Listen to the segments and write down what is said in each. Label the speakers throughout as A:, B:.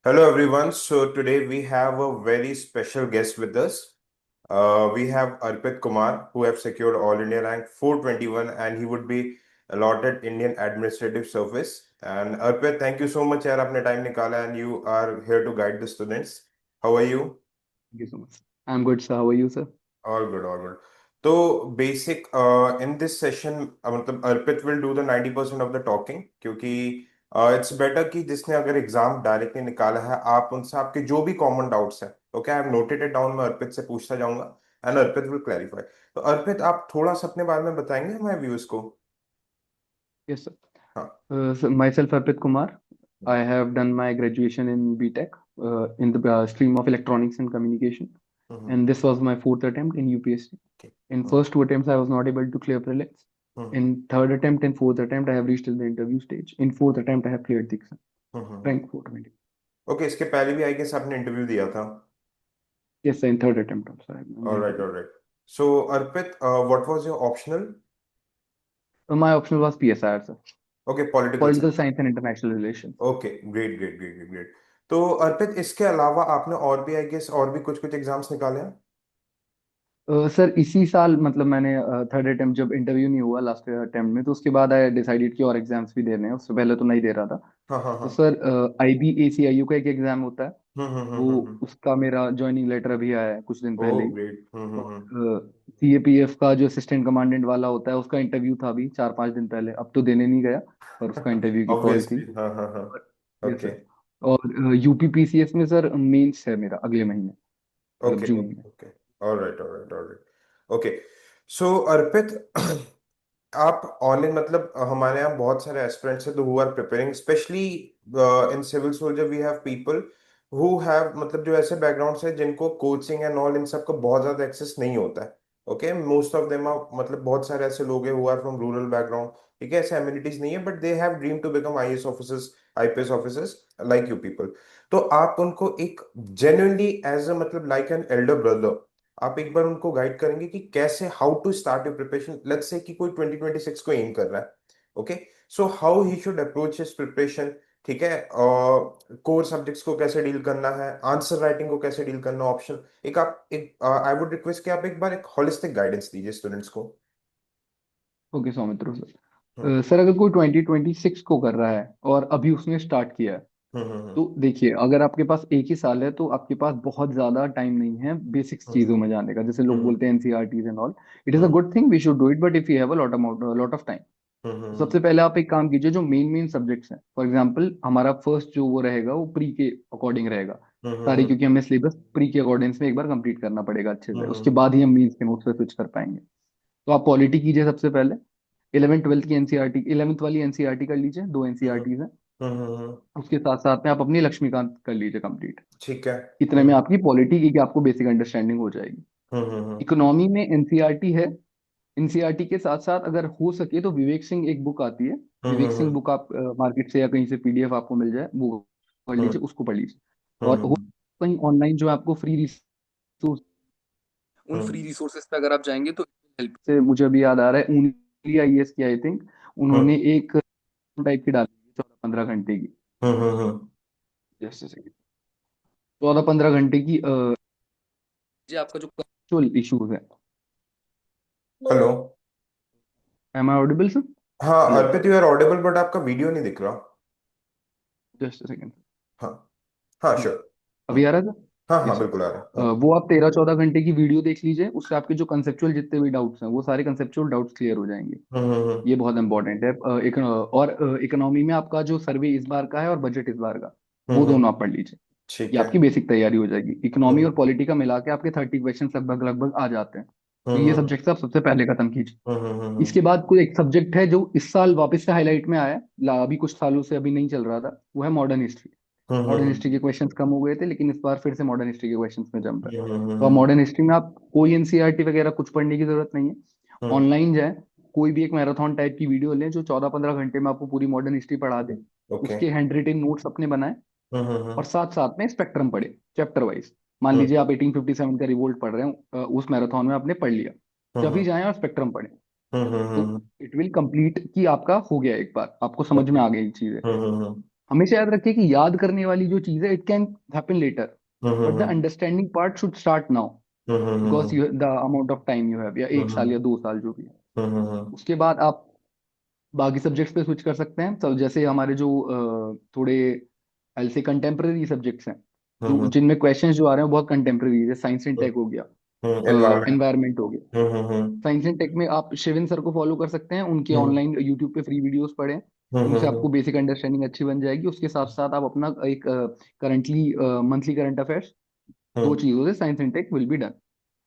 A: Hello everyone. So today we have a very special guest with us. We have Arpit Kumar, who have secured All India rank 421, and he would be allotted Indian Administrative Service. And Arpit, thank you so much, यार आपने time निकाला and you are here to guide the students. How are you?
B: Thank you so much. I'm good, sir. How are you, sir?
A: All good, all good. तो basic in this session मतलब Arpit will do the 90% of the talking क्योंकि it's better कि जिसने अगर exam directly निकाला है आप उनसे आपके जो भी कॉमन डाउट्स हैं okay I have noted it down मैं अर्पित से पूछता जाऊंगा एंड अर्पित विल क्लैरिफाई तो अर्पित आप थोड़ा सा अपने बारे में बताएंगे हमारे व्यूअर्स को।
B: Yes, sir.
A: हाँ।
B: Myself, Arpit Kumar. I have done my graduation in BTech in the stream of Electronics and Communication, and this was my fourth attempt in UPSC. In first two attempts, I was not able to clear prelims. In third attempt and fourth attempt, I have reached till the interview stage. In fourth attempt, I have cleared the exam. Rank 420.
A: Okay इसके पहले भी I guess आपने interview दिया था।
B: Yes, sir. In third attempt also, I have done the
A: alright
B: interview.
A: Alright. So Arpit what was your optional?
B: My optional was PSIR, sir.
A: Okay political.
B: Political Science and International Relations.
A: Okay great great great great. तो अर्पित इसके अलावा आपने और भी I guess और भी कुछ कुछ एग्जाम्स निकाले हैं?
B: सर इसी साल मतलब मैंने थर्ड अटेम्प्ट जब इंटरव्यू नहीं हुआ लास्ट अटेम्प्ट में तो उसके बाद आई डिसाइडेड कि और एग्जाम्स भी देने हैं। उससे पहले तो नहीं दे रहा था।
A: हाँ हाँ
B: तो
A: हाँ।
B: सर IBACIU का एक एग्जाम होता है। वो
A: हम्म।
B: उसका मेरा ज्वाइनिंग लेटर अभी आया है कुछ दिन
A: ओह
B: पहले ही।
A: ग्रेट।
B: और CAPF का जो असिस्टेंट कमांडेंट वाला होता है उसका इंटरव्यू था अभी 4-5 दिन पहले। अब तो देने नहीं गया पर उसका इंटरव्यू की कॉल थी।
A: ऑब्वियसली हाँ हाँ हाँ।
B: Yes
A: okay
B: sir. और UPPCS में सर मेंस है मेरा अगले महीने मतलब
A: ओके
B: जून में।
A: Okay. Alright alright alright. Okay. So Arpit आप ऑनलाइन मतलब हमारे यहाँ बहुत सारे एस्पिरेंट्स हैं who are preparing specially in civil soldier we have people who have मतलब जो ऐसे बैकग्राउंड्स हैं जिनको कोचिंग एंड ऑल इन सब का बहुत ज्यादा एक्सेस नहीं होता है। Okay most of them are मतलब बहुत सारे ऐसे लोग हैं who are from rural background ठीक है ऐसे एमिनिटीज नहीं है but they have dream to become IAS officers IPS officers like you people. तो आप उनको एक जेन्युइनली एज अ मतलब लाइक एन एल्डर ब्रदर आप एक बार उनको गाइड करेंगे कि कैसे how to start your preparation let's say कि कोई 2026 को एम कर रहा है। Okay so how he should approach his preparation ठीक है और कोर सब्जेक्ट्स को कैसे डील करना है आंसर राइटिंग को कैसे डील करना ऑप्शन एक आप एक आई वुड रिक्वेस्ट कि आप एक बार एक होलिस्टिक गाइडेंस दीजिए स्टूडेंट्स को।
B: ओके सौमित्र
A: हम्म
B: सर अगर कोई 2026 को कर रहा है और अभी उसने स्टार्ट किया है
A: हम्म हम्म
B: तो देखिए अगर आपके पास एक ही साल है तो आपके पास बहुत ज्यादा टाइम नहीं है बेसिक्स चीजों में जाने का। जैसे लोग
A: हम्म
B: बोलते हैं NCERTs and all. It is a
A: hmm
B: good thing we should do it but if you have a lot of time तो
A: हम्म
B: सबसे पहले आप एक काम कीजिए जो मेन मेन सब्जेक्ट्स हैं। फॉर एग्जांपल हमारा फर्स्ट जो वो रहेगा वो प्री के अकॉर्डिंग रहेगा सारी,
A: हम्म
B: क्योंकि हमें सिलेबस प्री के अकॉर्डिंग्स में एक बार कंप्लीट करना पड़ेगा अच्छे से। उसके
A: हम्म
B: बाद ही हम मेंस के नोट्स पे स्विच कर पाएंगे। तो आप पॉलिटी कीजिए सबसे पहले। 11th 12th की एनसीईआरटी 11th वाली एनसीईआरटी कर लीजिए, दो
A: हम्म
B: एनसीईआरटीज हैं।
A: हम्म।
B: उसके साथ साथ में आप अपनी लक्ष्मीकांत कर लीजिए कंप्लीट।
A: ठीक है।
B: इतने में आपकी पॉलिटी की आपको बेसिक अंडरस्टैंडिंग हो जाएगी।
A: हम्म।
B: इकोनॉमी में एनसीईआरटी है। एनसीईआरटी के साथ साथ अगर हो सके तो विवेक सिंह एक बुक आती है। विवेक सिंह
A: हम्म
B: बुक आप मार्केट से या कहीं से PDF आपको मिल जाए वो पढ़ लीजिए, उसको पढ़ लीजिए। और हो
A: हम्म
B: कहीं ऑनलाइन जो आपको फ्री रिसोर्स, उन फ्री
A: हम्म
B: रिसोर्सेज पे अगर आप जाएंगे तो हेल्प से मुझे अभी याद आ रहा है उनकी IAS की आई थिंक उन्होंने एक टाइप की डाली 14-15 घंटे की।
A: हम्म।
B: जैसे 14-15 घंटे की जी आपका जो कंसेप्चुअल इश्यूज है।
A: Hello.
B: Am I audible sir?
A: हाँ
B: hello.
A: Arpit you are audible but आपका वीडियो नहीं दिख रहा।
B: Just second.
A: हाँ हाँ श्योर।
B: अभी आ रहा था?
A: हाँ हाँ
B: यस
A: बिल्कुल आ रहा है हाँ।
B: सर। वो आप 13-14 घंटे की वीडियो देख लीजिए। उससे आपके जो कंसेप्चुअल जितने भी डाउट्स हैं वो सारे कंसेप्चुअल डाउट्स क्लियर हो जाएंगे। ये बहुत इंपॉर्टेंट है। और इकोनॉमी में आपका जो सर्वे इस बार का है और बजट इस बार का, वो
A: हम्म।
B: दोनों आप पढ़ लीजिए।
A: ठीक
B: ये
A: है।
B: आपकी बेसिक तैयारी हो जाएगी। इकोनॉमी और
A: हम्म
B: पॉलिटी का मिला के आपके 30 क्वेश्चन लगभग लगभग आ जाते हैं। तो ये
A: हम्म
B: सब्जेक्ट आप सबसे पहले खत्म कीजिए।
A: हम्म
B: इसके बाद कोई एक सब्जेक्ट है जो इस साल वापस से हाईलाइट में आया है, अभी कुछ सालों से अभी नहीं चल रहा था, वो है मॉडर्न हिस्ट्री। मॉडर्न
A: हम्म
B: हिस्ट्री के क्वेश्चंस कम हो गए थे लेकिन इस बार फिर से मॉडर्न हिस्ट्री के क्वेश्चंस में जम रहा है। तो आप
A: हम्म
B: मॉडर्न हिस्ट्री में आप कोई NCERT वगैरह कुछ पढ़ने की जरूरत नहीं है।
A: हम्म।
B: ऑनलाइन जाए, कोई भी एक मैराथन टाइप की वीडियो लें जो 14-15 घंटे में आपको पूरी मॉडर्न हिस्ट्री पढ़ा दे।
A: ओके।
B: उसके हैंड रिटेन नोट्स अपने बनाए और साथ साथ में स्पेक्ट्रम पढ़े चैप्टर वाइज। मान लीजिए आप 1857 का रिवोल्ट पढ़ रहे हो, उस मैराथन में आपने पढ़ लिया, तभी जाएं और स्पेक्ट्रम पढ़ें। तो
A: हम्म
B: इट विल कंप्लीट कि आपका हो गया, एक बार आपको समझ में आ गई चीजें। हमेशा याद रखिए कि याद करने वाली जो चीज है, it can happen later, but the
A: hmm
B: understanding part should start now, because
A: hmm
B: you the amount of time you have, या एक साल
A: हम्म
B: या 2 साल जो भी है।
A: हम्म
B: उसके बाद आप बाकी सब्जेक्ट्स पे स्विच कर सकते हैं। तो जैसे हमारे जो थोड़े ऐसे कंटेम्प्रेरी सब्जेक्ट्स हैं, जो
A: हम्म
B: जिनमें क्वेश्चंस जो आ रहे हैं वो बहुत कंटेम्प्रेरी है, जैसे साइंस एंड टेक हो गया,
A: एनवायरमेंट।
B: एनवायरमेंट हो गया। साइंस एंड टेक में आप शिविन सर को फॉलो कर सकते हैं, उनके ऑनलाइन यूट्यूब पे फ्री वीडियोस पढ़ें, उनसे आपको बेसिक अंडरस्टैंडिंग अच्छी बन जाएगी। उसके साथ साथ आप अपना एक करंटली मंथली करंट अफेयर्स, दो चीजों से science and tech will be done.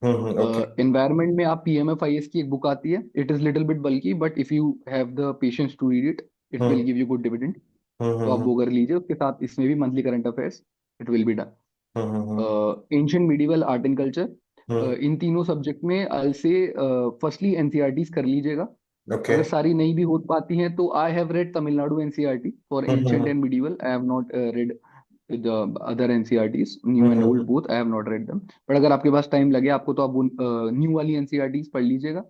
A: Okay.
B: Environment में आप पीएमएफआईएस की एक बुक आती है, it is little bit bulky, but if you have the patience to read it, it will
A: hmm
B: give you good dividend. तो आप
A: हम्म
B: वो कर लीजिए। उसके साथ इसमें भी monthly current affairs, it will be done.
A: Hmm
B: ancient medieval art and culture,
A: hmm
B: इन तीनों सब्जेक्ट में आई से फर्स्टली एनसीईआरटीज कर लीजिएगा।
A: ओके।
B: अगर सारी नहीं भी हो पाती हैं तो I have read Tamil Nadu NCERT for ancient and medieval, I have not read the other NCERTs new and old both, I have not red them। But अगर आपके पास टाइम लगे आपको, तो आप न्यू वाली एनसीईआरटीज पढ़ लीजिएगा।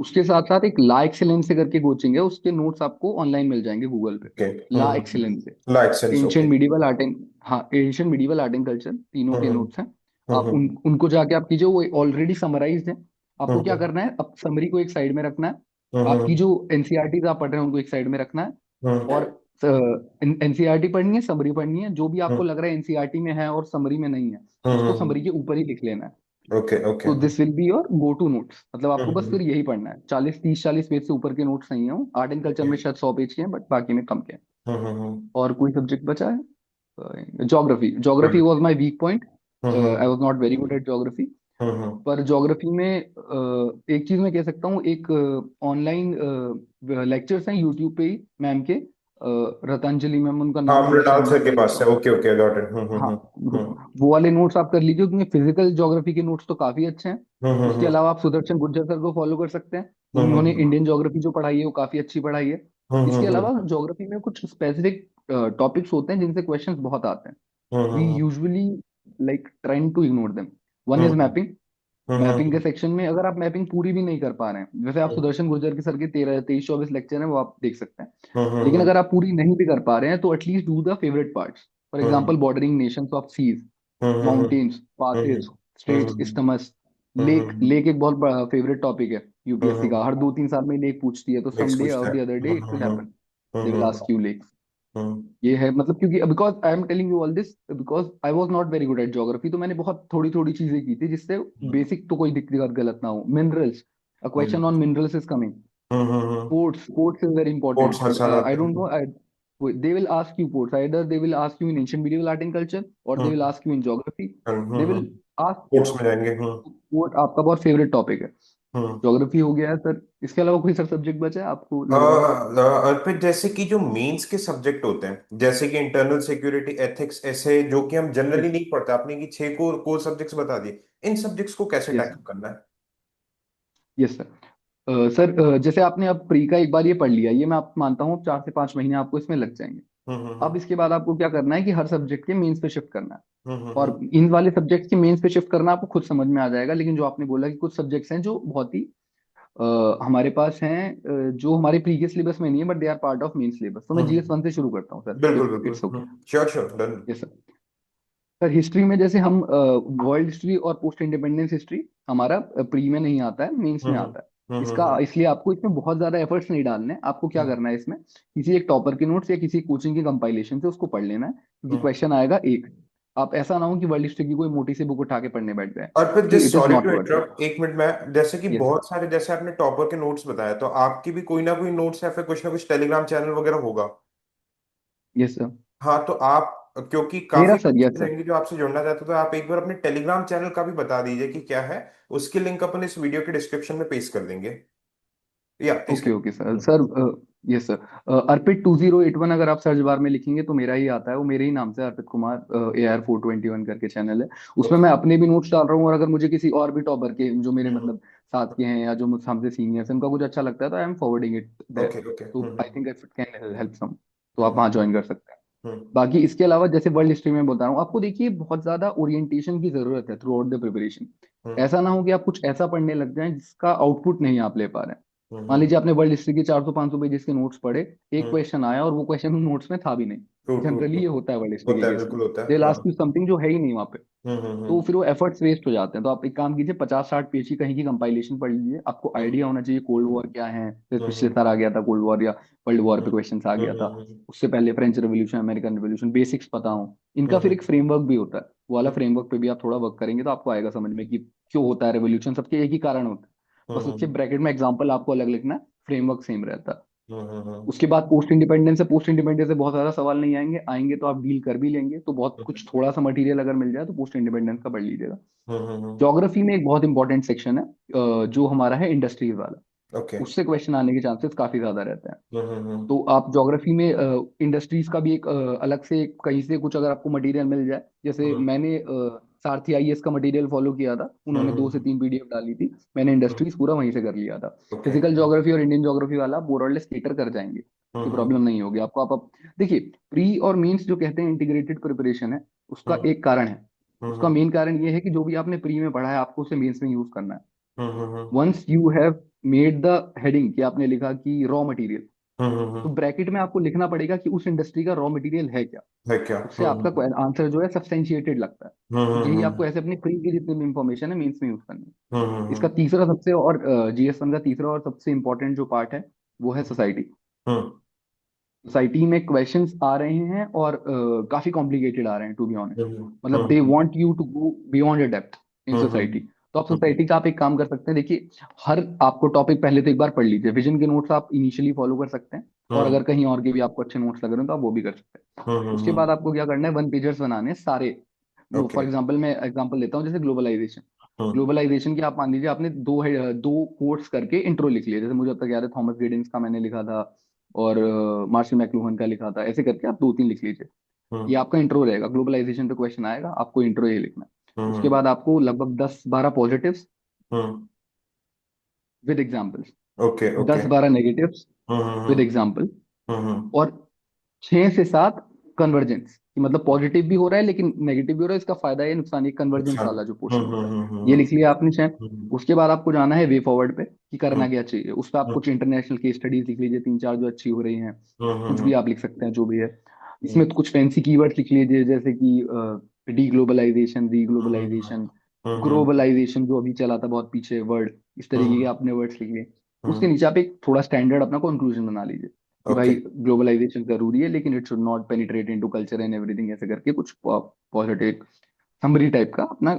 B: उसके साथ साथ एक ला एक्सीलेंस से करके कोचिंग है, उसके नोट्स आपको ऑनलाइन मिल जाएंगे गूगल पे,
A: ओके।
B: ला एक्सीलेंस से।
A: Like sense. Okay.
B: Ancient medieval art and, हाँ ancient medieval art and culture तीनों के
A: हम्म
B: नोट्स हैं। आप उनको जाके आप कीजिए, वो ऑलरेडी समराइज्ड है। आपको क्या
A: हम्म
B: करना है, अब समरी को एक साइड में रखना है, आपकी
A: हम्म
B: जो एनसीईआरटीज आप पढ़ रहे हैं उनको एक साइड में रखना है,
A: हम्म
B: और एनसीईआरटी पढ़नी है, समरी पढ़नी है। जो भी आपको
A: हम्म
B: लग रहा है एनसीईआरटी में है और समरी में नहीं है, उसको
A: हम्म
B: समरी के ऊपर ही लिख लेना है।
A: Okay okay.
B: तो this will be your go to notes. मतलब आपको बस
A: हम्म
B: फिर यही पढ़ना है, 40 30 40 पेज से ऊपर के नोट्स नहीं है। Art and culture
A: okay.
B: में शायद 100 पेज के हैं, बट बाकी में कम के हैं।
A: हम्म।
B: और कोई सब्जेक्ट बचा है? Geography, geography
A: good.
B: Was my weak point.
A: Hmm
B: I was not very good at geography.
A: Hmm
B: पर ज्योग्राफी में एक चीज मैं कह सकता हूँ, एक ऑनलाइन लेक्चर्स हैं यूट्यूब पे ही मैम के, रतंजलि मैम, उनका
A: हाँ,
B: नाम मैं
A: मृणाल
B: शायद
A: सर
B: मिस
A: के
B: नहीं कर
A: पास
B: रहा
A: है।
B: हूँ।
A: Okay okay, got it.
B: हाँ, वो वाले नोट्स आप कर लीजिए, क्योंकि फिजिकल ज्योग्राफी के नोट्स तो काफी अच्छे हैं। उसके
A: हम्म
B: अलावा आप सुदर्शन गुर्जर सर को फॉलो कर सकते हैं, उन्होंने
A: हम्म
B: इंडियन ज्योग्राफी जो पढ़ाई है वो काफी अच्छी पढ़ाई है। इसके
A: हम्म
B: अलावा ज्योग्राफी में कुछ स्पेसिफिक टॉपिक्स होते हैं जिनसे क्वेश्चंस बहुत आते हैं, we
A: hmm
B: usually like trying to ignore them. One is
A: hmm
B: mapping. Mapping के सेक्शन में अगर आप मैपिंग पूरी भी नहीं कर पा रहे हैं, वैसे आप सुदर्शन गुर्जर के सर के 13 23 24 लेक्चर हैं, वो आप देख सकते हैं। लेकिन
A: हम्म
B: अगर आप पूरी नहीं भी कर पा रहे हैं, तो at least do the favourite parts. For
A: hmm
B: example bordering nations of seas,
A: hmm
B: mountains, passes, straits,
A: hmm
B: isthmus, lake.
A: Hmm
B: lake एक बहुत बड़ा फेवरेट टॉपिक है यूपीएससी का,
A: हम्म
B: हर 2 3 साल में लेक पूछती है, तो
A: नेक्स्ट
B: someday
A: पूछता
B: or
A: है।
B: the other day it will happen, they will
A: hmm
B: ask you lakes।
A: हम्म
B: ये है मतलब, क्योंकि because I am telling you all this because I was not very good at geography, तो मैंने बहुत थोड़ी थोड़ी चीजें की थी जिससे बेसिक तो कोई दिक्कत गलत ना हो। Minerals, a question on minerals is coming. Ports is very
A: course
B: important.
A: हर साल
B: I
A: आते
B: don't
A: हैं।
B: know. They will ask you ports. Either they will ask you in ancient medieval art and culture, or they will ask you in geography. They will ask
A: course में जाएंगे।
B: port, आपका बहुत favourite topic है।
A: हम्म
B: geography हो गया है sir. इसके अलावा कोई सर सब्जेक्ट बचा है आपको
A: अ,
B: लग रहा हो?
A: अर्पित, जैसे कि जो मेंस के सब्जेक्ट होते हैं, जैसे कि इंटरनल सिक्योरिटी, एथिक्स, ऐसे जो कि हम जनरली
B: यस,
A: नहीं पढ़ते, आपने कि 6 कोर सब्जेक्ट्स बता दिए, इन सब्जेक्ट्स को कैसे
B: यस,
A: टैकल करना है?
B: Yes sir. सर जैसे आपने अब प्री का एक बार ये पढ़ लिया, ये मैं आप मानता हूँ 4 से 5 महीने आपको इसमें लग जाएंगे। अब
A: हम्म
B: इसके बाद आपको क्या करना है कि हर सब्जेक्ट के मेंस पे शिफ्ट करना है।
A: हम्म
B: और इन वाले सब्जेक्ट्स के मेंस पे शिफ्ट करना आपको खुद समझ में आ जाएगा। लेकिन जो आपने बोला कि कुछ सब्जेक्ट्स हैं जो बहुत ही हमारे पास हैं, जो हमारे प्रीवियस सिलेबस में नहीं है, but they are part of main syllabus. तो मैं जीएस
A: हम्म
B: 1 से शुरू करता हूँ सर,
A: बिल्कुल
B: इफ इट्स
A: बिल्कुल।
B: Okay.
A: Sure sure, done.
B: Yes sir. Sir history में जैसे हम वर्ल्ड हिस्ट्री और पोस्ट इंडिपेंडेंस हिस्ट्री हमारा प्री में नहीं आता है, मेंस में आता है। इसका
A: हम्म
B: इसलिए आपको इसमें बहुत ज्यादा एफर्ट्स नहीं डालने हैं। आपको क्या करना है, इसमें किसी एक टॉपर के नोट्स या किसी कोचिंग की कंपाइलेशन से उसको पढ़ लेना है, क्योंकि
A: हम्म
B: क्वेश्चन आएगा एक। आप ऐसा ना हो कि वर्ल्ड हिस्ट्री की कोई मोटी सी बुक उठा के पढ़ने बैठ जाए,
A: और फिर
B: क्योंकि
A: just
B: it is
A: sorry
B: not
A: to
B: worth it.
A: Interrupt, एक मिनट में, जैसे कि
B: यस,
A: बहुत सारे, जैसे आपने टॉपर के नोट्स बताया, तो आपकी भी कोई ना कोई नोट्स या फिर कुछ ना कुछ टेलीग्राम चैनल वगैरह होगा।
B: Yes sir.
A: हाँ, तो आप, क्योंकि
B: मेरा
A: काफी
B: सर,
A: बच्चे
B: यस सर।
A: रहेंगे जो आपसे जुड़ना चाहते हो, तो आप एक बार अपने टेलीग्राम चैनल का भी बता दीजिए कि क्या है। उसकी लिंक अपन इस वीडियो के डिस्क्रिप्शन में पेस्ट कर देंगे। या प्लीज
B: ओके,
A: कर।
B: Okay sir. Sir yes sir. Arpit 2081 अगर आप सर्च बार में लिखेंगे तो मेरा ही आता है, वो मेरे ही नाम से, अर्पित कुमार AR421 करके चैनल है। उसमें
A: ओके
B: मैं अपने भी नोट्स डाल रहा हूँ, और अगर मुझे किसी और भी टॉपर के जो मेरे मतलब साथ के हैं, या जो मुझसे हमसे सीनियर्स हैं, उनका कुछ अच्छा लगता है, तो I am forwarding it there.
A: Okay okay.
B: तो I think it can help some, तो आप
A: हम्म
B: वहाँ ज्वाइन कर सकते हैं।
A: हम्म
B: बाकी इसके अलावा जैसे वर्ल्ड हिस्ट्री में बता रहा हूँ आपको, देखिए बहुत ज्यादा ओरिएंटेशन की जरूरत है थ्रू आउट द प्रिपरेशन।
A: हम्म
B: ऐसा ना हो कि आप कुछ ऐसा पढ़ने लग जाएं जिसका आउटपुट नहीं आप ले पा रहे हैं। मान
A: हम्म।
B: लीजिए आपने वर्ल्ड हिस्ट्री के 400-500 पेजेस के नोट्स पढ़े, एक
A: हम्म।
B: क्वेश्चन आया और वो क्वेश्चन नोट्स में था भी नहीं।
A: True true
B: generally
A: true.
B: ये होता है वर्ल्ड हिस्ट्री के
A: होता है,
B: केस में।
A: बिल्कुल होता है,
B: दे
A: हाँ।
B: लास्ट यू समथिंग जो है ही नहीं वहाँ पे। तो
A: हम्म।
B: फिर वो एफर्ट्स वेस्ट हो जाते हैं। तो आप एक काम कीजिए, 50-60 पेज की कहीं की कंपाइलेशन पढ़ लीजिए, आपको
A: हम्म।
B: आइडिया होना चाहिए कोल्ड वॉर क्या है, जैसे पिछले
A: हम्म।
B: साल आ गया था कोल्ड वॉर, या वर्ल्ड वॉर पे
A: हम्म।
B: क्वेश्चन आ गया था।
A: हम्म।
B: उससे पहले French revolution, American revolution, basics पता हो इनका। फिर
A: हम्म।
B: एक फ्रेमवर्क भी होता है, वो वाला
A: हम्म।
B: फ्रेमवर्क पे भी आप थोड़ा वर्क करेंगे तो आपको आएगा समझ में कि क्यों होता है रेवोल्यूशन। सबके एक ही कारण होता है, बस उसके
A: हम्म।
B: ब्रैकेट में एग्जाम्पल आपको अलग लिखना है, फ्रेमवर्क सेम रहता है।
A: हम्म।
B: उसके बाद पोस्ट इंडिपेंडेंस है। पोस्ट इंडिपेंडेंस से बहुत ज्यादा सवाल नहीं आएंगे, आएंगे तो आप डील कर भी लेंगे, तो बहुत कुछ थोड़ा सा मटेरियल अगर मिल जाए तो पोस्ट इंडिपेंडेंस का पढ़ लीजिएगा।
A: हम्म।
B: ज्योग्राफी में एक बहुत इंपॉर्टेंट सेक्शन है जो हमारा है इंडस्ट्रीज वाला।
A: ओके।
B: उससे क्वेश्चन आने के चांसेस काफी ज्यादा रहते हैं।
A: हम्म।
B: तो आप ज्योग्राफी में इंडस्ट्रीज का भी एक अलग से कहीं से कुछ अगर आपको मटेरियल मिल जाए, जैसे
A: हम्म।
B: मैंने सारथी आईएएस का मटेरियल फॉलो किया था, उन्होंने 2 से 3 पीडीएफ डाली थी, मैंने इंडस्ट्रीज पूरा वहीं से कर लिया था।
A: ओके।
B: फिजिकल ज्योग्राफी और इंडियन ज्योग्राफी वाला आप मोर और लेस कैटर कर जाएंगे, कोई
A: हम्म।
B: प्रॉब्लम नहीं होगी आपको। आप देखिए, प्री और मींस जो कहते हैं इंटीग्रेटेड प्रिपरेशन है, उसका
A: हम्म।
B: एक कारण है। उसका
A: हम्म।
B: मेन कारण ये है कि जो भी आपने प्री में पढ़ा है आपको उसे मेंस में यूज करना है।
A: Hmm.
B: Once you have made the heading कि आपने लिखा कि रॉ मटेरियल, तो
A: हम्म।
B: ब्रैकेट में आपको लिखना पड़ेगा कि उस इंडस्ट्री का रॉ मटेरियल है क्या।
A: है क्या?
B: उससे आपका आंसर जो है सब्सटेंशिएटेड लगता है। यही
A: हम्म।
B: आपको ऐसे अपनी प्री की जितनी भी इंफॉर्मेशन है मेंस में यूज करनी है। इसका
A: हम्म।
B: तीसरा सबसे, और जीएस वन का तीसरा और सबसे इंपॉर्टेंट जो पार्ट है वो है सोसाइटी।
A: हम्म।
B: सोसाइटी में क्वेश्चंस आ रहे हैं और काफी कॉम्प्लिकेटेड आ रहे हैं टू बी ऑनेस्ट।
A: हम्म।
B: मतलब they
A: hmm.
B: Want you to go beyond a depth in society. तो आप सोसाइटी का आप एक काम कर सकते हैं, देखिए हर आपको टॉपिक पहले तो एक बार पढ़ लीजिए। विजन के नोट्स आप इनिशियली फॉलो कर सकते हैं, और अगर कहीं और के भी आपको अच्छे नोट्स लग रहे हैं तो आप वो भी कर सकते हैं। उसके बाद आपको क्या करना है, वन पेजर्स बनाने हैं सारे।
A: ओके।
B: फॉर एग्जाम्पल मैं एग्जाम्पल लेता हूँ, जैसे ग्लोबलाइजेशन।
A: हम्म।
B: ग्लोबलाइजेशन की आप मान लीजिए आपने दो कोट्स करके इंट्रो लिख लिया, जैसे मुझे अब तक याद है थॉमस गिडिंस का मैंने लिखा था, और मार्शल मैकलुहन का लिखा था। ऐसे करके आप 2-3 लिख लीजिए। ये
A: हम्म।
B: आपका इंट्रो रहेगा, ग्लोबलाइजेशन पे क्वेश्चन आएगा, आपको इंट्रो ये लिखना है। उसके
A: हम्म।
B: बाद आपको लगभग 10-12 positives
A: hmm.
B: With examples,
A: okay. Okay.
B: 10-12 negatives with
A: hmm.
B: Example,
A: hmm.
B: और 6 से 7 कन्वर्जेंस, कि मतलब पॉजिटिव भी हो रहा है लेकिन नेगेटिव भी हो रहा है, इसका फायदा है नुकसान, ये कन्वर्जेंस
A: नुकसान।
B: वाला जो पोर्शन होता है। ये
A: हम्म।
B: लिख लिया आपने शायद।
A: हम्म।
B: उसके बाद आपको जाना है वे फॉरवर्ड पे, कि करना
A: हम्म।
B: क्या चाहिए। उस पर आप कुछ इंटरनेशनल केस स्टडीज लिख लीजिए, 3-4 जो अच्छी हो रही हैं। कुछ भी
A: हम्म।
B: आप लिख सकते हैं जो भी है। इसमें तो कुछ फैंसी कीवर्ड्स लिख लीजिए, जैसे कि डी ग्लोबलाइजेशन, री ग्लोबलाइजेशन, ग्लोबलाइजेशन जो अभी चला था बहुत पीछे वर्ड, इस तरीके के आपने वर्ड्स लिख लिए। उसके नीचे आप एक थोड़ा स्टैंडर्ड अपना कंक्लूजन बना लीजिए कि
A: ओके।
B: भाई ग्लोबलाइजेशन जरूरी है लेकिन it should not penetrate into culture and everything, ऐसे करके कुछ पॉजिटिव समरी टाइप का अपना।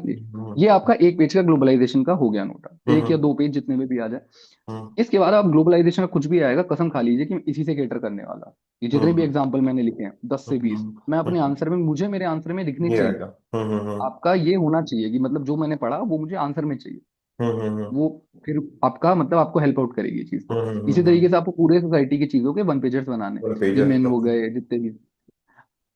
B: ये आपका एक पेज का ग्लोबलाइजेशन का हो गया नोटा, एक या
A: हम्म।
B: 2 पेज जितने में भी आ जाए।
A: हम्म।
B: इसके बाद आप ग्लोबलाइजेशन का कुछ भी आएगा कसम खा लीजिए कि मैं इसी से कैटर करने वाला हूं। ये जितने भी
A: हम्म।
B: एग्जाम्पल मैंने लिखे हैं 10 से 20, मैं अपने
A: हम्म।
B: आंसर में, मुझे मेरे आंसर में दिखने
A: ये
B: चाहिए।
A: आएगा। हम्म।
B: आपका ये होना चाहिए कि मतलब जो मैंने पढ़ा वो मुझे आंसर में चाहिए।
A: हम्म।
B: वो फिर आपका मतलब आपको हेल्प आउट करेगी ये चीज। इसी
A: हम्म।
B: तरीके से आपको पूरे सोसाइटी की चीजों के वन पेजर्स बनाने,
A: वन पेजर।
B: विमेन हो गए जितने भी।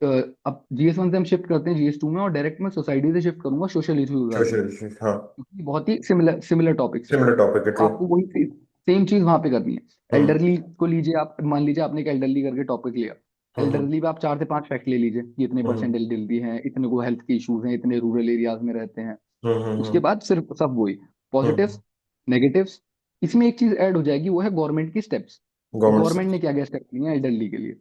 B: अ, अब जीएस वन से हम शिफ्ट करते हैं जीएस टू में, और डायरेक्ट मैं सोसाइटी से शिफ्ट करूंगा सोशल इश्यूज वाले में,
A: सोशल। हाँ।
B: क्योंकि बहुत ही सिमिलर सिमिलर टॉपिक्स है।
A: सिमिलर टॉपिक है, ट्रू।
B: आपको वही सेम चीज वहां पे करनी है।
A: हम्म।
B: एल्डरली को लीजिए आप, मान लीजिए आपने एक एल्डरली करके टॉपिक लिया।
A: हम्म।
B: एल्डरली पे आप 4 से 5 फैक्ट ले लीजिए कि इतने परसेंट
A: हम्म।
B: एल्डरली हैं, इतने को हेल्थ के इश्यूज हैं, इतने रूरल एरियाज में रहते हैं। उसके
A: हम्म।
B: बाद सिर्फ सब वही पॉजिटिव्स,
A: हम्म।
B: नेगेटिव्स। इसमें एक चीज ऐड हो जाएगी, वो है गवर्नमेंट की स्टेप्स, कि
A: गवर्नमेंट से।
B: गवर्नमेंट ने क्या क्या स्टेप्स लिए हैं एल्डरली के लिए।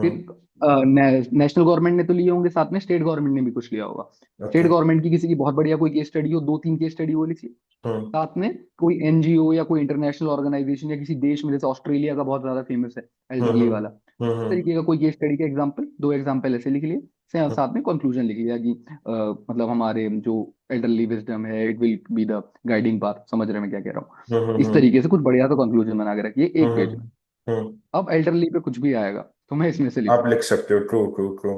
B: फिर
A: हम्म।
B: नेशनल गवर्नमेंट ने तो लिए होंगे, साथ में स्टेट गवर्नमेंट ने भी कुछ लिया होगा। State
A: okay.
B: गवर्नमेंट की किसी की बहुत बढ़िया कोई केस स्टडी हो, 2-3 केस स्टडी वो लिखिए।
A: हम्म।
B: साथ में कोई एनजीओ या कोई इंटरनेशनल ऑर्गेनाइजेशन या किसी देश में, जैसे ऑस्ट्रेलिया का बहुत ज्यादा फेमस है एल्डरली
A: हम्म।
B: वाला, इस तरीके का कोई केस स्टडी का एग्जाम्पल, 2 एग्जाम्पल ऐसे लिख लिए। साथ में कंक्लूजन लिख लिया कि मतलब हमारे जो एल्डरली विजडम है, it will be the guiding path. समझ रहे हैं मैं क्या कह रहा हूँ? इस
A: हम्म।
B: तरीके से कुछ बढ़िया सा कंक्लूजन बना के रखिए एक पेज में।
A: हम्म। हम्म।
B: अब एल्डरली पे कुछ भी आएगा तो मैं इसमें से
A: आप
B: लिखूंगा।
A: लिख सकते हो, ट्रू ट्रू ट्रू।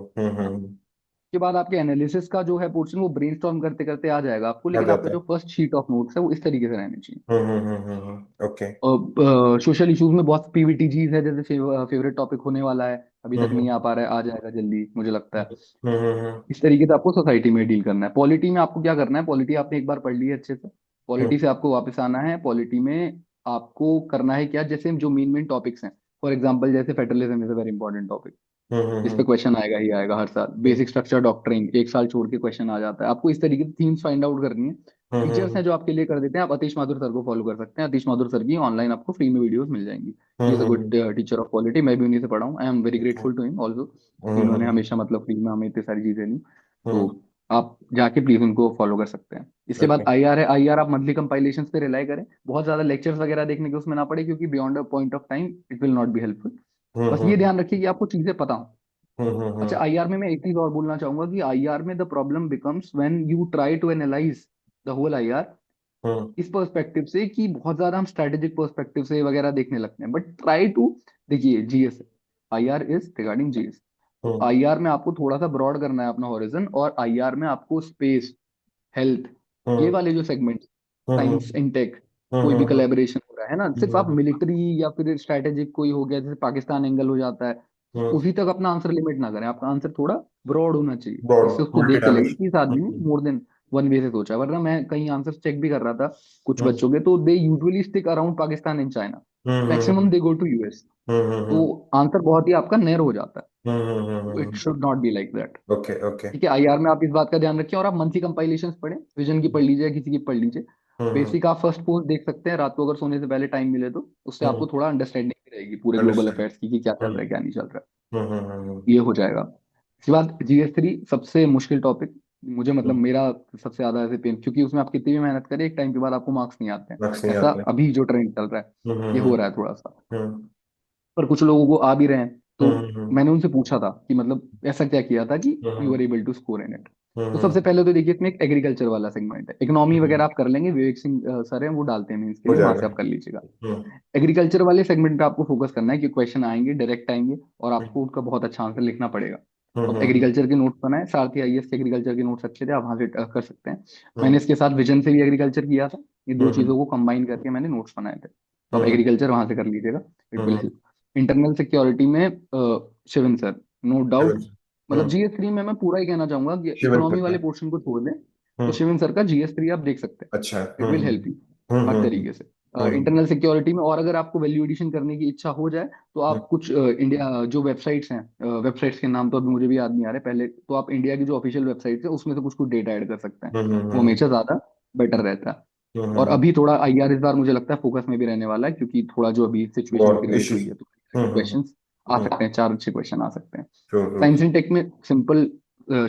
B: के बाद आपके एनालिसिस का जो है पोर्शन, वो ब्रेनस्टॉर्म करते करते आ जाएगा आपको,
A: आ
B: लेकिन आपका
A: जाता है।
B: जो फर्स्ट शीट ऑफ नोट्स है वो इस तरीके से रहनी चाहिए।
A: ओके।
B: सोशल इश्यूज में बहुत पीवीटीजीज है, जैसे फेवरेट टॉपिक होने वाला है, अभी तक नहीं
A: हम्म।
B: आ पा रहा है, आ जाएगा जल्दी मुझे लगता है।
A: हम्म।
B: इस तरीके से आपको सोसाइटी में डील करना है। पॉलिटी में आपको क्या करना है, पॉलिटी आपने एक बार पढ़ ली है अच्छे से, पॉलिटी से आपको वापस आना है। पॉलिटी में आपको करना है क्या, जैसे जो मेन मेन टॉपिक्स हैं, फॉर एग्जाम्पल जैसे federalism is a very important topic, जिस पे क्वेश्चन आएगा ही आएगा हर साल। बेसिक स्ट्रक्चर डॉक्ट्रिन 1 साल छोड़ के क्वेश्चन आ जाता है। आपको इस तरीके से थीम्स फाइंड आउट करनी है टीचर्स हैं जो आपके लिए कर देते हैं। आप आतिश माधुर सर को फॉलो कर सकते हैं। आतिश माधुर सर की ऑनलाइन आपको फ्री में वीडियोस मिल जाएंगी। He is a good teacher of quality. मैं भी उन्हीं से पढ़ा हूँ। I am very grateful to him also, कि उन्होंने हमेशा मतलब फ्री में हमें इतनी सारी चीजें दी। तो आप जाके प्लीज उनको फॉलो कर सकते हैं। इसके बाद
A: ओके।
B: आईआर है। आईआर आप मंथली कंपाइलेशंस पे रिलाई करें। बहुत ज्यादा लेक्चर्स वगैरह देखने के उसमें ना पड़े, क्योंकि beyond a point of time it will not be helpful. बस ये ध्यान रखिए कि आपको चीजें पता हो। अच्छा, आईआर में मैं एक चीज और बोलना चाहूंगा कि आईआर में the problem becomes when you try to analyse the whole IR इस पर्सपेक्टिव से, कि बहुत ज्यादा हम स्ट्रेटेजिक पर्सपेक्टिव से वगैरह देखने लगते हैं। बट ट्राई टू, देखिए GS, IR is regarding GS. तो आईआर में आपको थोड़ा सा ब्रॉड करना है अपना हॉरिजन, और आईआर में आपको स्पेस, हेल्थ, ये वाले जो सेगमेंट, साइंस इनटेक, कोई भी कोलैबोरेशन हो रहा है ना, सिर्फ आप मिलिट्री या फिर स्ट्रैटेजिक कोई हो गया जैसे पाकिस्तान एंगल हो जाता है, उसी तक अपना आंसर लिमिट ना करें। आपका आंसर थोड़ा ब्रॉड होना चाहिए, जिससे उसको
A: मल्टी
B: देख के लगे
A: डायमेंशन।
B: कि इस आदमी ने मोर देन वन वे से सोचा है। वरना मैं कहीं आंसर चेक भी कर रहा था कुछ बच्चों के, तो they usually stick around Pakistan and China, maximum they go to US. तो आंसर बहुत ही आपका नैरो हो जाता है। It should not be like that.
A: Okay okay.
B: ठीक है, आईआर में आप इस बात का ध्यान रखिए। और आप मंथली कंपाइलेशंस पढ़ें, विजन की पढ़ लीजिए, किसी की पढ़ लीजिए। बेसिक आप फर्स्ट पोस्ट देख सकते हैं रात को अगर सोने से पहले टाइम मिले तो। उससे आपको थोड़ा अंडरस्टैंडिंग रहेगी पूरे ग्लोबल
A: अंडरस्टैंड।
B: अफेयर्स की, कि क्या चल रहा है क्या नहीं चल रहा
A: हम्म हम्म हम्म
B: है। ये हो जाएगा। इसके बाद जीएस 3 सबसे मुश्किल टॉपिक मुझे, मतलब मेरा सबसे ज्यादा ऐसे पेन, क्योंकि उसमें आप कितनी भी मेहनत करें एक टाइम के बाद आपको मार्क्स नहीं आते हैं।
A: मार्क्स नहीं
B: ऐसा
A: आते।
B: अभी जो ट्रेंड चल रहा है, ये हो रहा है थोड़ा सा।
A: हम्म
B: पर कुछ लोगों को आ भी रहे हैं। तो
A: हम्म
B: मैंने उनसे पूछा था कि मतलब ऐसा क्या किया था कि you are
A: hmm
B: able to score in it. तो
A: हम्म
B: सबसे पहले तो देखिए, इसमें एक एग्रीकल्चर वाला सेगमेंट है। इकोनॉमी वगैरह आप कर लेंगे, विवेक सिंह सर हैं वो डालते हैं मीन्स के
A: हो
B: लिए, वहां
A: जाएगा।
B: से आप कर लीजिएगा।
A: हम्म
B: एग्रीकल्चर वाले सेगमेंट पे आपको फोकस करना है, कि क्वेश्चन आएंगे, डायरेक्ट आएंगे, और आपको उनका बहुत अच्छा आंसर लिखना पड़ेगा। तो आप
A: हम्म
B: एग्रीकल्चर के नोट्स बनाए, साथ ही आईएएस के एग्रीकल्चर के नोट्स अच्छे थे, आप वहां से कर सकते हैं। मैंने
A: हम्म
B: इसके साथ विजन से भी एग्रीकल्चर किया था। ये दो
A: हम्म
B: चीजों को कंबाइन करके मैंने नोट्स बनाए थे। तो आप
A: हम्म
B: एग्रीकल्चर वहां से कर लीजिएगा, it will
A: hmm
B: help. Internal security में शिवन सर, नो डाउट। मतलब
A: हम्म
B: जीएस 3 में मैं पूरा ही कहना चाहूंगा कि
A: शिवन
B: इकोनॉमी
A: करता
B: वाले
A: है।
B: पोर्शन को छोड़ दें, तो
A: हम्म
B: शिवन सर का जीएस 3 आप देख सकते हैं।
A: अच्छा।
B: इट विल हेल्प यू हर
A: हम्म
B: तरीके से।
A: हम्म
B: इंटरनल सिक्योरिटी में, और अगर आपको वैल्यू एडिशन करने की इच्छा हो जाए, तो
A: हम्म
B: आप कुछ इंडिया जो वेबसाइट्स हैं, वेबसाइट्स के नाम तो अभी मुझे भी याद नहीं आ रहे, पहले तो आप इंडिया की जो ऑफिशियल वेबसाइट है उसमें से कुछ कुछ डेटा ऐड कर सकते हैं। वो
A: हम्म
B: हमेशा ज्यादा बेटर रहता है। और
A: हम्म
B: अभी थोड़ा आईआर इस बार मुझे लगता है फोकस में भी रहने वाला है, क्योंकि थोड़ा जो अभी सिचुएशन
A: और
B: क्रिएट हुई
A: इश्यूज।
B: है, तो क्वेश्चंस आ
A: हम्म
B: सकते हैं, चार अच्छे क्वेश्चन आ सकते हैं।
A: True true.
B: Science and tech में simple,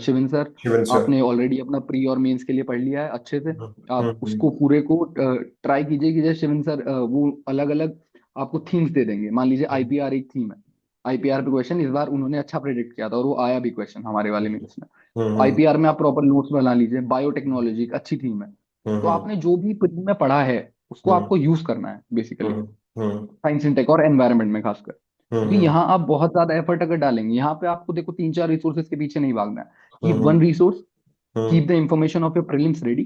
B: Shivin sir,
A: Shivan sir.
B: आपने ऑलरेडी अपना प्री और मेंस के लिए पढ़ लिया है अच्छे से। आप
A: हम्म
B: उसको पूरे को ट्राई कीजिए, कि जैसे शिविन सर वो अलग अलग आपको थीम्स दे देंगे। मान लीजिए आईपीआर एक थीम है, आईपीआर पे क्वेश्चन इस बार उन्होंने अच्छा प्रेडिक्ट किया था, और वो आया भी क्वेश्चन हमारे वाले मेंस में। तो
A: हम्म
B: आईपीआर में आप प्रॉपर नोट्स बना लीजिए। बायोटेक्नोलॉजी एक अच्छी थीम है। तो
A: हम्म
B: आपने जो भी प्री में पढ़ा है उसको
A: हम्म
B: आपको यूज करना है बेसिकली,
A: हम्म हम्म
B: साइंस इन टेक और एनवायरनमेंट में खासकर। क्योंकि
A: हम्म
B: यहाँ आप बहुत ज्यादा एफर्ट अगर डालेंगे, यहाँ पे आपको देखो तीन चार रिसोर्सेज के पीछे नहीं भागना है। Keep
A: hmm
B: one resource, keep
A: hmm
B: the information of your prelims ready,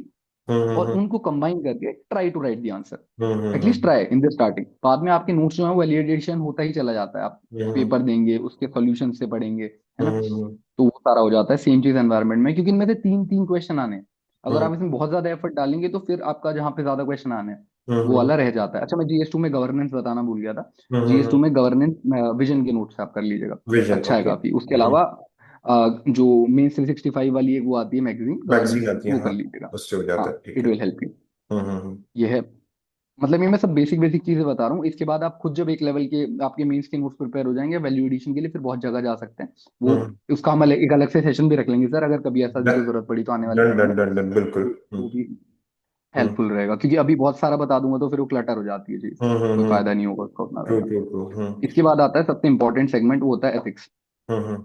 B: और
A: हम्म
B: उनको कंबाइन करके try to write the answer. At least
A: hmm
B: try in the starting. बाद में आपके नोट्स जो है वैलिडेशन होता ही चला जाता है। आप
A: हम्म
B: पेपर देंगे, उसके सॉल्यूशन से पढ़ेंगे, है ना।
A: हम्म
B: तो वो सारा हो जाता है। सेम चीज एनवायरनमेंट में, क्योंकि इनमें से तीन तीन क्वेश्चन आने हैं। अगर
A: हम्म
B: आप इसमें बहुत ज्यादा एफर्ट डालेंगे, तो फिर आपका जहाँ पे ज्यादा क्वेश्चन आने हैं वो
A: हम्म
B: वाला रह जाता है। अच्छा, मैं जीएस 2 में गवर्नेंस बताना भूल गया था। जीएस 2
A: हम्म
B: में गवर्नेंस विजन के नोट्स आप कर लीजिएगा,
A: विजन
B: अच्छा है
A: ओके।
B: काफी। उसके अलावा जो मेन 365 वाली एक वो आती है मैगजीन
A: मैगजीन
B: गवर्नेंस,
A: आती है
B: वो कर
A: हाँ।
B: लीजिएगा।
A: उससे हो जाता
B: हाँ,
A: है ठीक
B: इट
A: है।
B: Will help you.
A: हम्म।
B: ये है। मतलब ये मैं सब बेसिक बेसिक चीजें बता रहा हूँ। इसके बाद आप खुद जब एक लेवल के आपके मेंस के नोट्स प्रिपेयर हो जाएंगे वैल्यू एडिशन के लिए, फिर बहुत जगह जा सकते हैं। वो
A: हम्म
B: उसका हम एक अलग से सेशन भी रख लेंगे सर, अगर कभी ऐसा भी कोई जरूरत पड़ी तो आने वाले
A: डन
B: टाइम
A: डन
B: में।
A: डन डन बिल्कुल।
B: तो वो भी हेल्पफुल रहेगा, क्योंकि अभी बहुत सारा बता दूंगा तो फिर वो क्लटर हो जाती है चीज, कोई फायदा नहीं होगा उसका उतना
A: ट्रू
B: ज्यादा।
A: True true.
B: इसके बाद आता है सबसे इंपॉर्टेंट सेगमेंट, वो होता है एथिक्स।
A: हम्म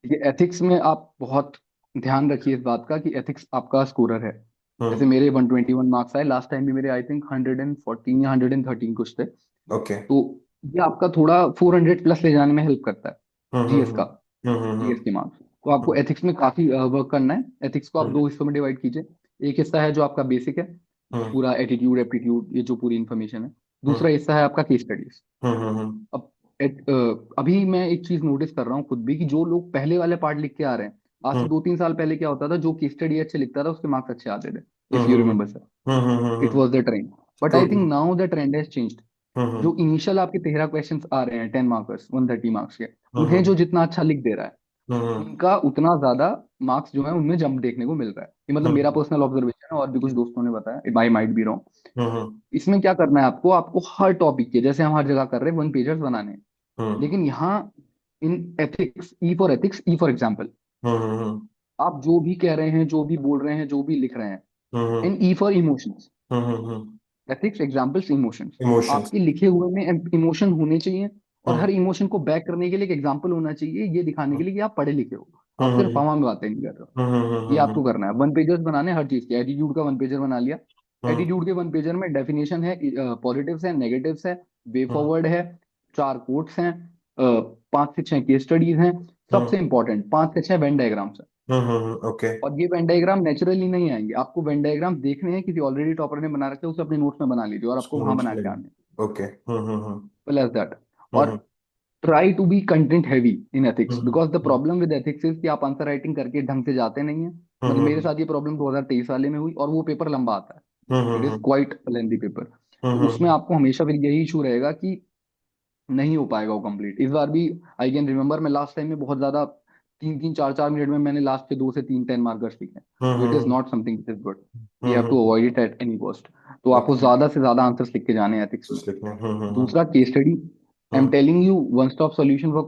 B: ये एथिक्स में आप बहुत ध्यान रखिए इस बात का, कि एथिक्स आपका स्कोरर है। जैसे
A: हम्म
B: मेरे 121 मार्क्स आए लास्ट टाइम भी, मेरे आई थिंक 114 या 113 कुछ थे।
A: ओके।
B: तो ये आपका थोड़ा 400 प्लस ले जाने में हेल्प करता है, जीएस का, जीएस
A: हम्म
B: के मार्क्स। तो आपको एथिक्स में काफी वर्क करना है। एथिक्स को आप दो हिस्सों में डिवाइड कीजिए। एक हिस्सा है जो आपका बेसिक है, पूरा एटीट्यूड एप्टीट्यूड ये जो पूरी इन्फॉर्मेशन है। दूसरा हिस्सा है आपका केस स्टडीज। अब अभी मैं एक चीज नोटिस कर रहा हूँ खुद भी, कि जो लोग पहले वाले पार्ट लिख के आ रहे हैं, आज से 2-3 साल पहले क्या होता था, जो केस स्टडी अच्छे लिखता था उसके मार्क्स अच्छे आते थे, if you remember sir. It was the trend. But
A: true
B: I
A: true.
B: Think now the trend has changed. जो इनिशियल आपके 13 क्वेश्चंस आ रहे हैं 10 मार्कर्स 130 मार्क्स के, उन्हें जो जितना अच्छा लिख दे रहा है,
A: हम्म
B: उनका उतना ज्यादा मार्क्स जो है उनमें जंप देखने को मिल रहा है। ये मतलब मेरा
A: हम्म
B: पर्सनल ऑब्जर्वेशन है, और भी कुछ दोस्तों ने बताया, आई माइट बी रॉन्ग।
A: हम्म
B: इसमें क्या करना है आपको, आपको हर टॉपिक के, जैसे हम हर जगह कर रहे हैं, वन पेजर्स बनाने हैं,
A: हम्म
B: लेकिन यहाँ in ethics, ethics, E for example,
A: hmm
B: आप जो भी कह रहे हैं, जो भी बोल रहे हैं, जो भी लिख रहे हैं,
A: hmm
B: in E for emotions,
A: hmm
B: ethics, examples, emotions,
A: emotions.
B: आपके लिखे हुए में इमोशन होने चाहिए, और
A: हम्म
B: हर इमोशन को बैक करने के लिए एक एग्जाम्पल होना चाहिए, ये दिखाने के लिए कि आप पढ़े लिखे हो, आप सिर्फ
A: हम्म
B: हवा में बातें नहीं कर रहे हो। ये
A: हम्म
B: आपको करना है, वन पेजर्स बनाने हैं हर चीज के। एटीट्यूड का वन पेजर बना लिया,
A: हम्म
B: एटीट्यूड के वन पेजर में डेफिनेशन है, पॉजिटिव्स है, नेगेटिव्स है, वे
A: हम्म
B: फॉरवर्ड है, चार कोट्स हैं, 5 से 6 केस स्टडीज हैं,
A: हम्म
B: सबसे इंपॉर्टेंट 5 से 6 वेन डायग्राम्स हैं।
A: ओके।
B: और ये वेन डायग्राम नेचुरली नहीं आएंगे, आपको वेन डायग्राम देखने हैं, किसी ऑलरेडी टॉपर ने बना रखे हैं, उसे अपने नोट्स में बना लीजिए, और आपको वहां
A: नोट्स
B: बना
A: ले।
B: के आने,
A: ओके।
B: Plus that. और
A: hmm
B: try to be content heavy in ethics,
A: hmm
B: because the problem with ethics is कि आप आंसर राइटिंग करके ढंग से जाते नहीं है। मतलब मेरे
A: हम्म
B: साथ ये प्रॉब्लम 2023 वाले में हुई, और वो पेपर लंबा आता है, it is
A: hmm
B: quite lengthy paper. तो उसमें
A: हम्म
B: आपको हमेशा फिर यही इशू रहेगा कि नहीं हो पाएगा वो कंप्लीट। इस बार भी आई कैन रिमेम्बर, मैं लास्ट टाइम में बहुत ज्यादा 3-3 4-4 मिनट में मैंने लास्ट के 2 से 3 10 मार्कर्स लिखे हैं। तो it is
A: hmm
B: not something it is good, we have to
A: hmm
B: avoid it at any cost. तो आपको
A: ओके।
B: ज्यादा से ज्यादा आंसर्स लिख के जाने हैं एथिक्स में।
A: कुछ लिखना।
B: दूसरा case study, I am
A: hmm
B: telling you, one stop solution for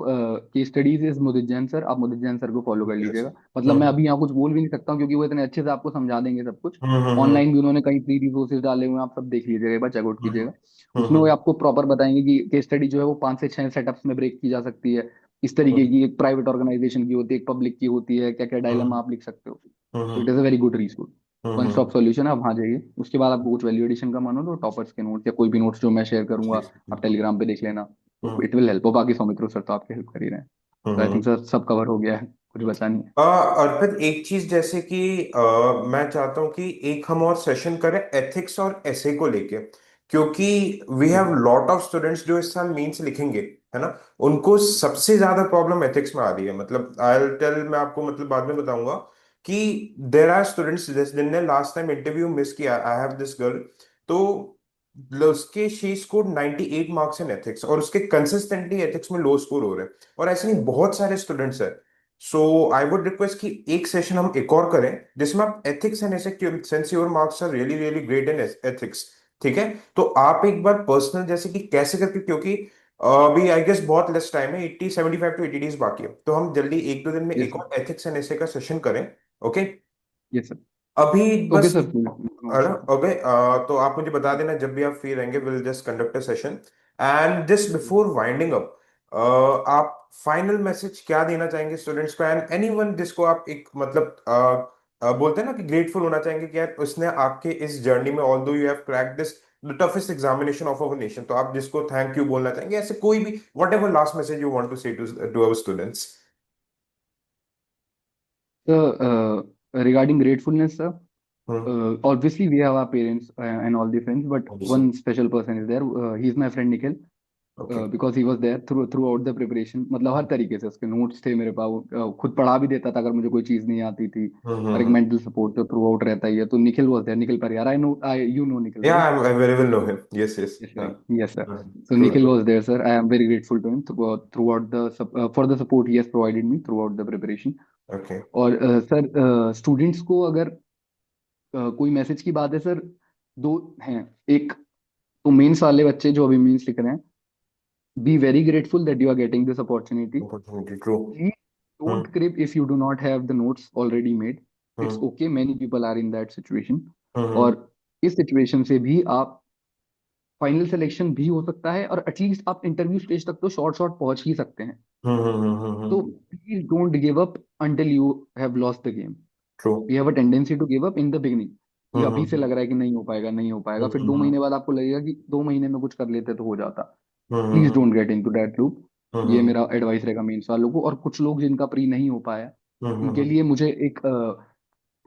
B: case studies is Mudit Jain sir. आप मुदित जैन सर को फॉलो कर
A: यस।
B: लीजिएगा। मतलब मैं अभी यहाँ कुछ बोल भी नहीं सकता हूँ, क्योंकि वो इतने अच्छे से आपको समझा देंगे सब कुछ।
A: हम्म
B: ऑनलाइन भी उन्होंने कई फ्री रिसोर्सेज डाले हुए हैं, आप सब देख लीजिएगा, एक बार चेकआउट
A: हम्म
B: कीजिएगा। उसमें वो आपको प्रॉपर बताएंगे कि केस स्टडी जो है वो 5 से 6 सेटअप्स में ब्रेक की जा सकती है, इस तरीके की, एक प्राइवेट ऑर्गेनाइजेशन की होती है, एक पब्लिक की होती है, क्या क्या डायलमा आप लिख सकते हो। तो it is a very good resource, one stop
A: hmm
B: solution. आप वहाँ जाइए। उसके बाद आपको कुछ वैल्यू एडिशन का मन हो तो टॉपर्स के नोट्स, या कोई भी नोट्स जो मैं शेयर करूंगा, आप टेलीग्राम पे देख लेना, तो
A: हम्म
B: इट विल हेल्प। और बाकी सौमित्रो सर तो आपके हेल्प कर ही रहे हैं। तो आई
A: हम्म
B: थिंक सर सब कवर हो गया है, कुछ बचा नहीं है।
A: और फिर एक चीज जैसे कि मैं चाहता हूँ कि एक हम और सेशन करें एथिक्स और एसे को लेके, क्योंकि we have lot of students जो इस साल मेंस लिखेंगे, है ना। उनको सबसे ज्यादा प्रॉब्लम एथिक्स में आ रही है। मतलब आई टेल, मैं आपको मतलब बाद में बताऊंगा कि देर आर स्टूडेंट्स जिनने लास्ट टाइम इंटरव्यू मिस किया। आई हैव दिस गर्ल, तो उसके she score 98 marks in ethics, और उसके कंसिस्टेंटली एथिक्स में लो स्कोर हो रहे हैं। और ऐसे नहीं बहुत सारे स्टूडेंट्स हैं। सो आई वुड रिक्वेस्ट कि एक सेशन हम एक और करें जिसमें आप एथिक्स एंड ऐसे, since your marks are really really great in ethics, ठीक है, तो आप एक बार पर्सनल जैसे कि कैसे करके, क्योंकि अभी आई गेस बहुत लेस टाइम है, 75 to 80 डेज बाकी है, तो हम जल्दी 1-2 दिन में
B: यस
A: एक
B: सर।
A: और एथिक्स एंड ऐसे का सेशन करें। ओके।
B: Yes sir.
A: अभी
B: ओके
A: बस,
B: सर,
A: है ना। ओके, तो आप मुझे बता देना जब भी आप फ्री रहेंगे, will just conduct a session. And just before winding up, आप फाइनल मैसेज क्या देना चाहेंगे स्टूडेंट्स को, एंड एनीवन जिसको आप एक मतलब बोलते हैं ना कि ग्रेटफुल होना चाहेंगे कि यार उसने आपके इस जर्नी में, ऑल दो you have crack this the toughest examination of our nation, तो आप जिसको थैंक यू बोलना चाहेंगे, ऐसे कोई भी whatever last message you want to say to our students.
B: regarding gratefulness, sir,
A: hmm.
B: obviously we have our parents and all the friends, but
A: obviously.
B: one special person is there. He is my friend Nikhil,
A: okay.
B: Because he was there throughout the preparation. मतलब हर तरीके से उसके notes थे मेरे पास, वो खुद पढ़ा भी देता था अगर मुझे कोई चीज़ नहीं आती थी, और एक
A: हम्म।
B: मेंटल सपोर्ट तो थ्रू आउट रहता ही है। तो Nikhil was there, Nikhil Pariyar, I know, I you know Nikhil,
A: Yeah,
B: right?
A: I very well know him. Yes, yes.
B: Yes, right. Yes, sir. So
A: True,
B: Nikhil
A: true.
B: was there, sir. I am very grateful to him throughout for the support he has provided me throughout the preparation.
A: Okay.
B: और sir, students को अगर कोई message की बात है sir, दो हैं। एक तो मेंस वाले बच्चे जो अभी मेंस लिख रहे हैं, be very grateful that you are getting this opportunity.
A: Opportunity, true.
B: Please
A: Hmm.
B: don't crib if you do not have the notes already made. It's
A: Hmm.
B: okay, many people are in that situation.
A: Hmm.
B: और इस situation से भी आप final selection भी हो सकता है, और एटलीस्ट आप इंटरव्यू स्टेज तक तो शॉर्ट शॉर्ट पहुंच ही सकते हैं।
A: Hmm. Hmm.
B: तो please don't give up until you have lost the game.
A: True.
B: We have a tendency to give up in the beginning. ये अभी से
A: Hmm.
B: लग रहा है कि नहीं हो पाएगा, नहीं हो पाएगा, फिर दो
A: Hmm.
B: महीने बाद आपको लगेगा कि 2 महीने में कुछ कर लेते तो हो जाता। Please
A: Hmm.
B: Don't get into that loop. ये
A: Hmm.
B: मेरा एडवाइस रहेगा मेन वालों को। और कुछ लोग जिनका प्री नहीं हो पाया, उनके
A: Hmm.
B: लिए मुझे एक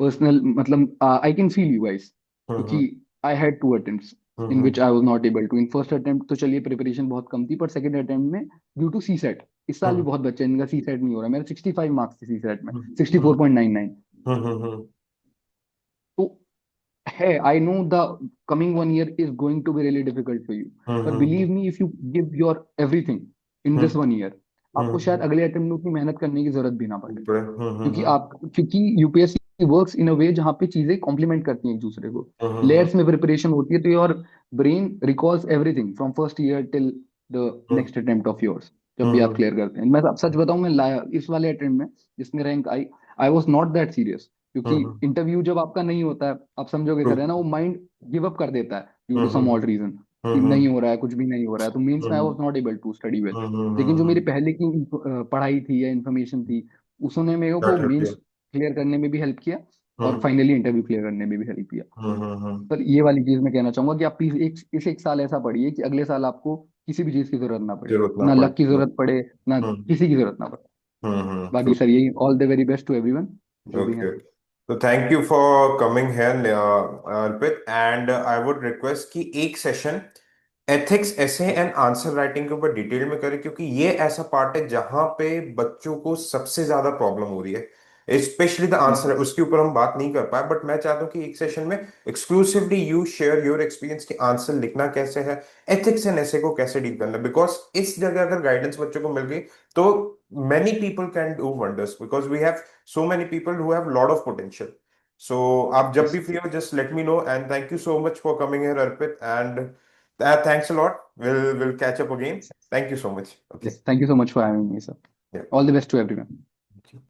B: पर्सनल, मतलब I can feel you guys, क्योंकि
A: Hmm.
B: I had 2 attempts in which I was not able to. इन फर्स्ट अटेम्प्ट तो चलिए प्रिपरेशन बहुत कम थी, पर सेकंड अटेम्प्ट में ड्यू टू सी सेट, इस साल भी बहुत बच्चे हैं जिनका सी सेट नहीं हो रहा। मेरा 65 मार्क्स थे सी सेट में, 64.99।
A: Hmm.
B: तो है, I know the coming 1 year is going to be really difficult for you, पर believe me, if you give your everything in this 1 year, आपको शायद अगले अटेम्प्ट में उतनी मेहनत करने की जरूरत भी ना पड़े। क्योंकि
A: हम्म
B: आप क्योंकि यूपीएससी वर्क्स इन अ वे जहाँ पे चीजें कॉम्प्लीमेंट करती हैं एक दूसरे को,
A: हम्म
B: लेयर्स में प्रिपरेशन होती है, तो your brain recalls everything from first year till the
A: hmm
B: next attempt of yours, जब भी आप
A: हम्म
B: क्लियर करते हैं। मैं अब सच बताऊं, मैं लाया इस वाले अटेम्प्ट में जिसमें rank I, I was not that serious. क्योंकि
A: हम्म
B: इंटरव्यू जब आपका नहीं होता है, आप समझोगे सर, है ना, वो माइंड गिव अप कर देता है due to some
A: hmm
B: odd reason, कि
A: हम्म
B: नहीं हो रहा है, कुछ भी नहीं हो रहा है। तो मीन्स में I was not able to study well. लेकिन जो मेरी
A: हम्म
B: पहले की पढ़ाई थी या इन्फॉर्मेशन थी, उसने मेरे को
A: that help you
B: mains clear करने में भी हेल्प किया, और
A: हम्म
B: फाइनली इंटरव्यू क्लियर करने में भी हेल्प किया।
A: हम्म।
B: पर ये वाली चीज मैं कहना चाहूंगा कि आप प्लीज एक साल ऐसा पढ़िए कि अगले साल आपको किसी भी चीज की जरूरत ना पड़े,
A: जरूरत ना
B: ना
A: पड़े।
B: लक की जरूरत पड़े, ना किसी की जरूरत ना पड़े। बाकी
A: ट्रू।
B: सर यही, all the very best to everyone जो भी हैं।
A: Okay. So thank you for coming here, Arpit. And I would request कि एक सेशन एथिक्स ऐसे एंड आंसर राइटिंग के ऊपर डिटेल में करें, क्योंकि ये ऐसा पार्ट है जहां पे बच्चों को सबसे ज्यादा प्रॉब्लम हो रही है, स्पेशली द
B: यस
A: आंसर। उसके ऊपर हम बात नहीं कर पाए, बट मैं चाहता हूँ कि एक सेशन में exclusively you share your experience कि आंसर लिखना कैसे है, एथिक्स एंड ऐसे को कैसे डील करना है। बिकॉज इस जगह अगर गाइडेंस बच्चों को मिल गई तो many people can do wonders, because we have so many people who have lot of potential. So आप जब
B: यस
A: भी free हो, just let me know, and thank you so much for coming here, Arpit, and thanks a lot. We'll catch up again. Thank you so much. Okay.
B: Yes, thank you so much for having me sir.
A: Yeah.
B: All the best to everyone.